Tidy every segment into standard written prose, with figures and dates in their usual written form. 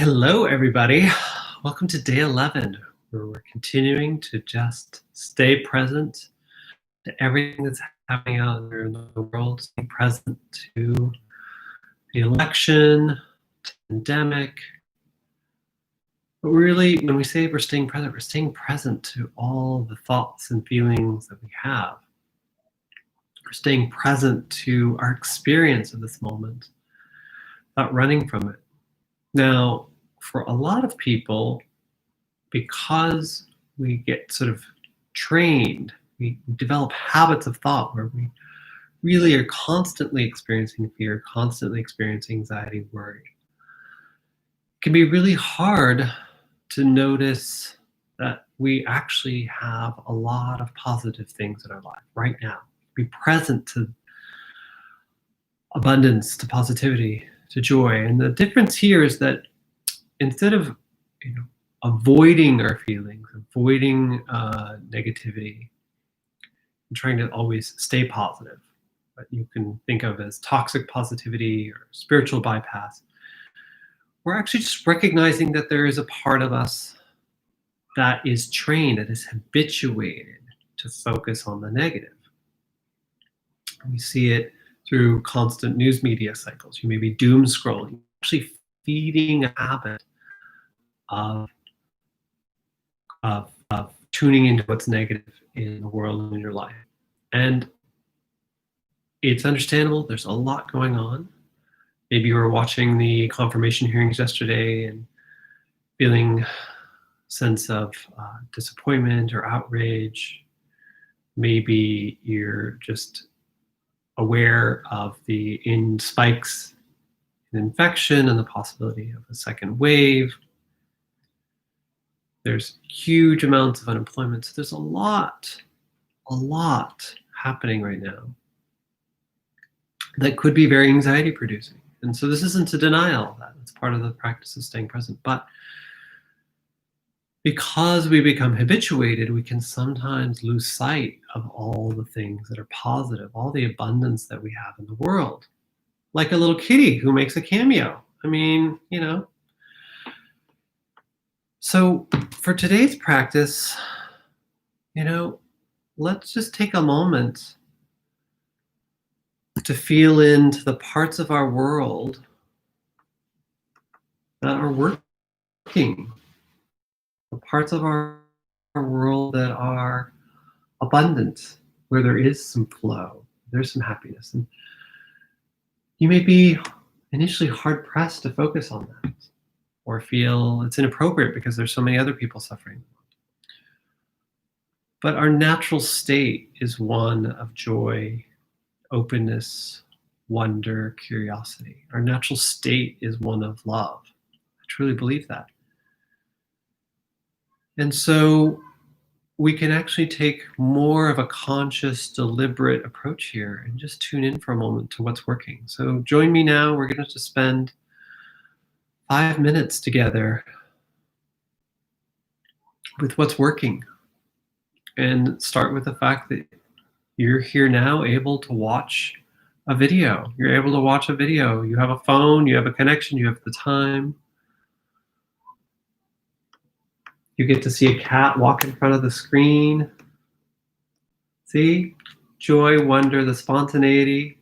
Hello, everybody. Welcome to day 11, where we're continuing to just stay present to everything that's happening out there in the world, stay present to the election, to the pandemic. But really, when we say we're staying present to all the thoughts and feelings that we have. We're staying present to our experience of this moment, not running from it. Now, for a lot of people, because we get sort of trained, we develop habits of thought where we really are constantly experiencing fear, constantly experiencing anxiety, worry. It can be really hard to notice that we actually have a lot of positive things in our life right now. Be present to abundance, to positivity, to joy. And the difference here is that instead of avoiding our feelings, avoiding negativity, and trying to always stay positive, what you can think of as toxic positivity or spiritual bypass, we're actually just recognizing that there is a part of us that is trained, that is habituated to focus on the negative. We see it through constant news media cycles. You may be doom scrolling, actually feeding a habit of tuning into what's negative in the world and in your life. And it's understandable. There's a lot going on. Maybe you were watching the confirmation hearings yesterday and feeling a sense of disappointment or outrage. Maybe you're just aware of the spikes in infection and the possibility of a second wave. There's huge amounts of unemployment. So there's a lot happening right now that could be very anxiety producing. And so this isn't to deny all of that. It's part of the practice of staying present. But because we become habituated, we can sometimes lose sight of all the things that are positive, all the abundance that we have in the world. Like a little kitty who makes a cameo. I mean, So for today's practice, let's just take a moment to feel into the parts of our world that are working, the parts of our world that are abundant, where there is some flow, there's some happiness. And you may be initially hard pressed to focus on that or feel it's inappropriate because there's so many other people suffering. But our natural state is one of joy, openness, wonder, curiosity. Our natural state is one of love. I truly believe that. And so we can actually take more of a conscious, deliberate approach here and just tune in for a moment to what's working. So join me now. We're going to just spend 5 minutes together with what's working. And start with the fact that you're here now able to watch a video. You're able to watch a video. You have a phone, you have a connection, you have the time. You get to see a cat walk in front of the screen. See? Joy, wonder, the spontaneity,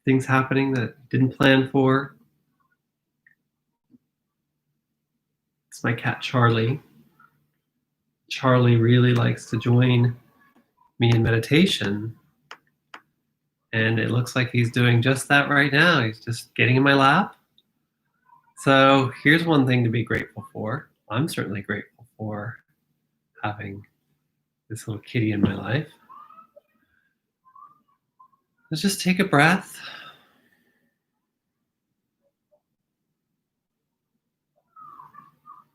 things happening that didn't plan for. It's my cat, Charlie. Charlie really likes to join me in meditation. And it looks like he's doing just that right now. He's just getting in my lap. So here's one thing to be grateful for. I'm certainly grateful for having this little kitty in my life. Let's just take a breath.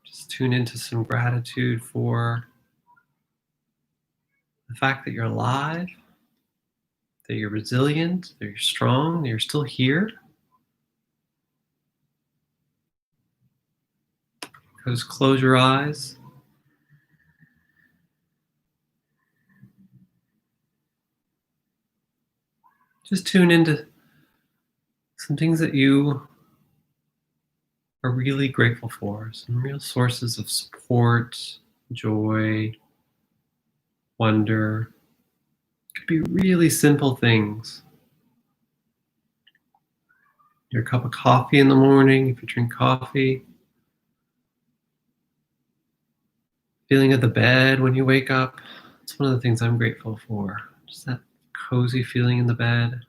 Just tune into some gratitude for the fact that you're alive, that you're resilient, that you're strong, that you're still here. Just close your eyes. Just tune into some things that you are really grateful for, some real sources of support, joy, wonder. It could be really simple things. Your cup of coffee in the morning, if you drink coffee, feeling of the bed when you wake up. It's one of the things I'm grateful for. Just that cozy feeling in the bed.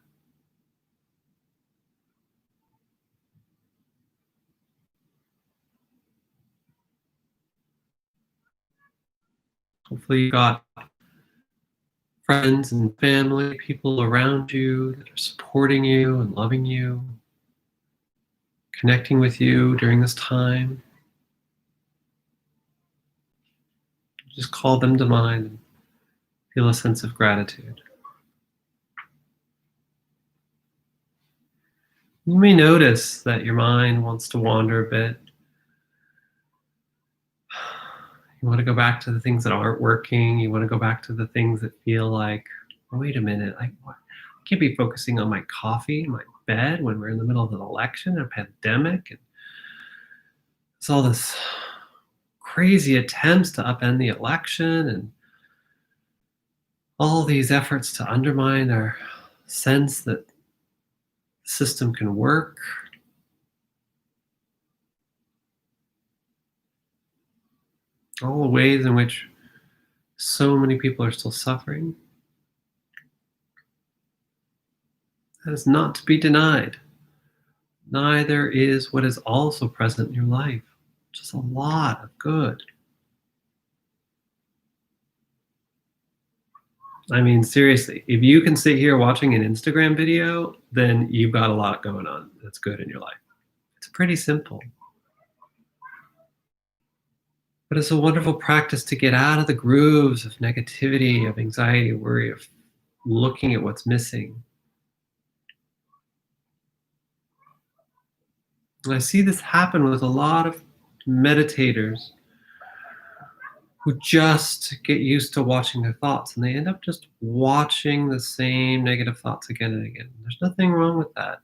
Hopefully you got friends and family, people around you that are supporting you and loving you, connecting with you during this time. Just call them to mind and feel a sense of gratitude. You may notice that your mind wants to wander a bit. You want to go back to the things that aren't working. You want to go back to the things that feel like, wait a minute, what? I can't be focusing on my coffee, my bed when we're in the middle of an election, a pandemic, and it's all this crazy attempts to upend the election and all these efforts to undermine our sense that the system can work. All the ways in which so many people are still suffering. That is not to be denied. Neither is what is also present in your life, just a lot of good. I mean, seriously, if you can sit here watching an Instagram video, then you've got a lot going on that's good in your life. It's pretty simple. But it's a wonderful practice to get out of the grooves of negativity, of anxiety, worry, of looking at what's missing. And I see this happen with a lot of meditators who just get used to watching their thoughts and they end up just watching the same negative thoughts again and again. There's nothing wrong with that.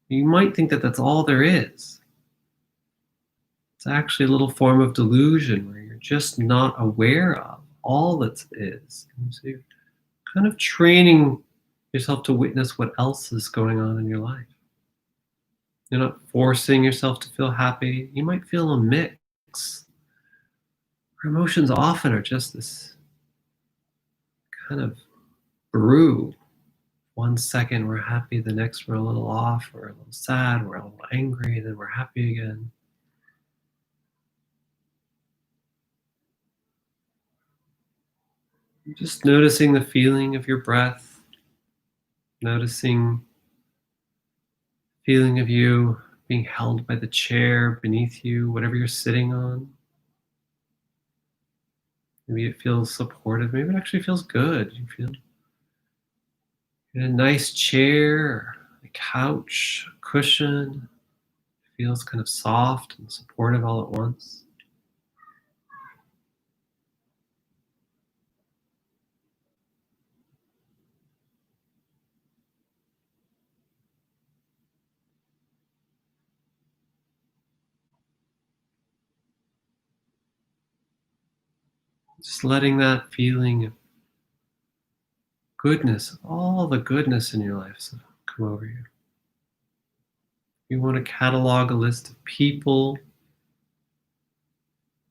You might think that that's all there is. It's actually a little form of delusion where you're just not aware of all that is. And so you're kind of training yourself to witness what else is going on in your life. You're not forcing yourself to feel happy. You might feel a mix. Our emotions often are just this kind of brew. One second we're happy, the next we're a little off, we're a little sad, we're a little angry, then we're happy again. Just noticing the feeling of your breath, noticing feeling of you being held by the chair beneath you, whatever you're sitting on. Maybe it feels supportive, maybe it actually feels good. You feel in a nice chair, a couch, a cushion. It feels kind of soft and supportive all at once. Just letting that feeling of goodness, all the goodness in your life come over you. You want to catalog a list of people,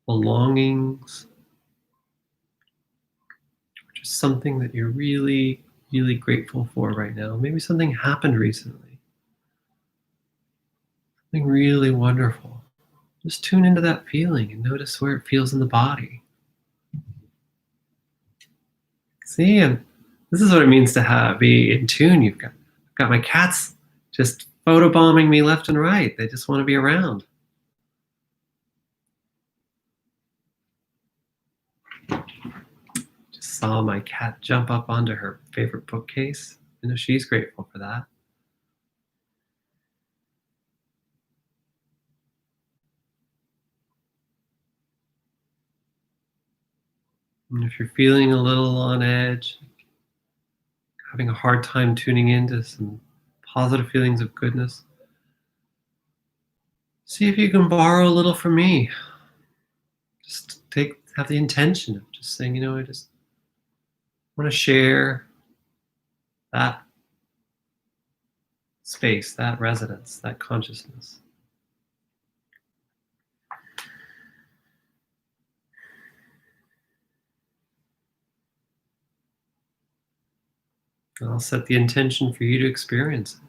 belongings, or just something that you're really, really grateful for right now. Maybe something happened recently, something really wonderful. Just tune into that feeling and notice where it feels in the body. See, and this is what it means to be in tune. I've got my cats just photobombing me left and right. They just want to be around. Just saw my cat jump up onto her favorite bookcase. She's grateful for that. And if you're feeling a little on edge, having a hard time tuning into some positive feelings of goodness, See if you can borrow a little from me. Just have the intention of just saying, I just want to share that space, that resonance, that consciousness. And I'll set the intention for you to experience it.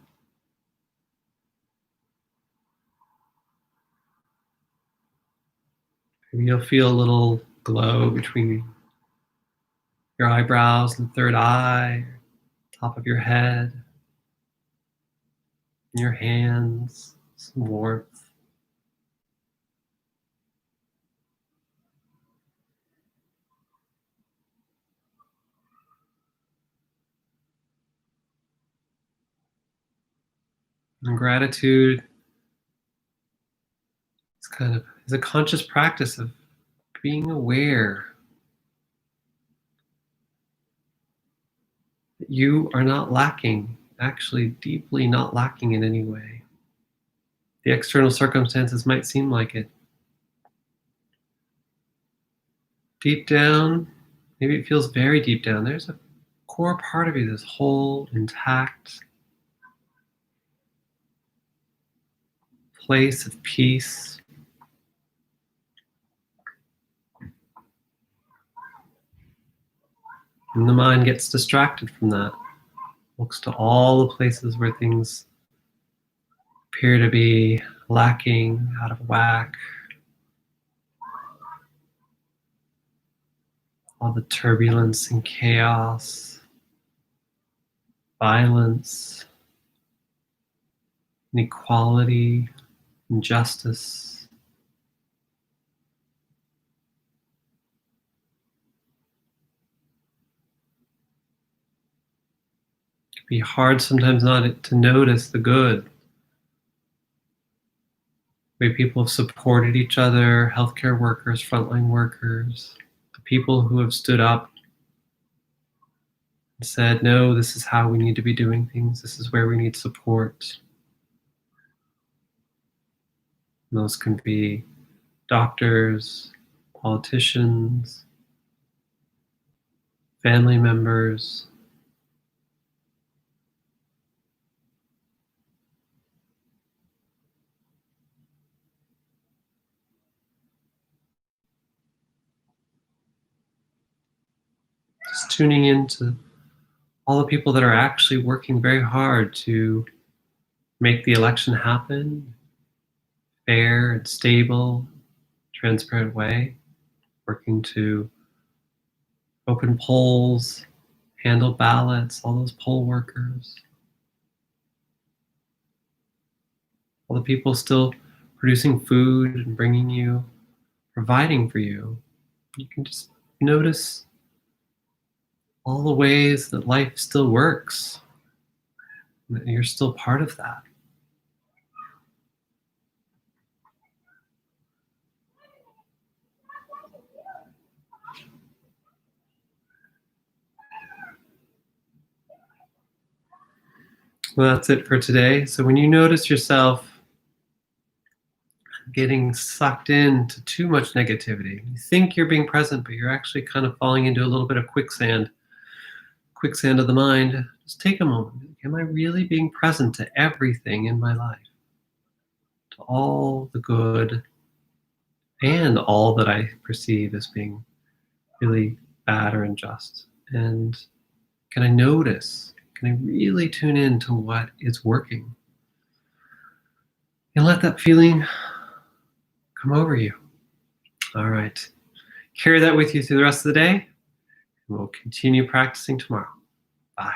Maybe you'll feel a little glow between your eyebrows and third eye, top of your head, in your hands, some warmth. And gratitude is a conscious practice of being aware that you are not lacking, actually deeply not lacking in any way. The external circumstances might seem like it. Deep down, maybe it feels very deep down, there's a core part of you that's whole, intact, place of peace. And the mind gets distracted from that, looks to all the places where things appear to be lacking, out of whack, all the turbulence and chaos, violence, inequality, injustice. It can be hard sometimes not to notice the good. The way people have supported each other, healthcare workers, frontline workers, the people who have stood up and said, no, this is how we need to be doing things. This is where we need support. And those can be doctors, politicians, family members. Just tuning into all the people that are actually working very hard to make the election happen, fair and stable, transparent way, working to open polls, handle ballots, all those poll workers, all the people still producing food and bringing you, providing for you. You can just notice all the ways that life still works, that you're still part of that. Well, that's it for today. So when you notice yourself getting sucked into too much negativity, you think you're being present, but you're actually kind of falling into a little bit of quicksand of the mind, just take a moment. Am I really being present to everything in my life? To all the good and all that I perceive as being really bad or unjust? And can I notice? Can I really tune in to what is working? And let that feeling come over you. All right. Carry that with you through the rest of the day. And we'll continue practicing tomorrow. Bye.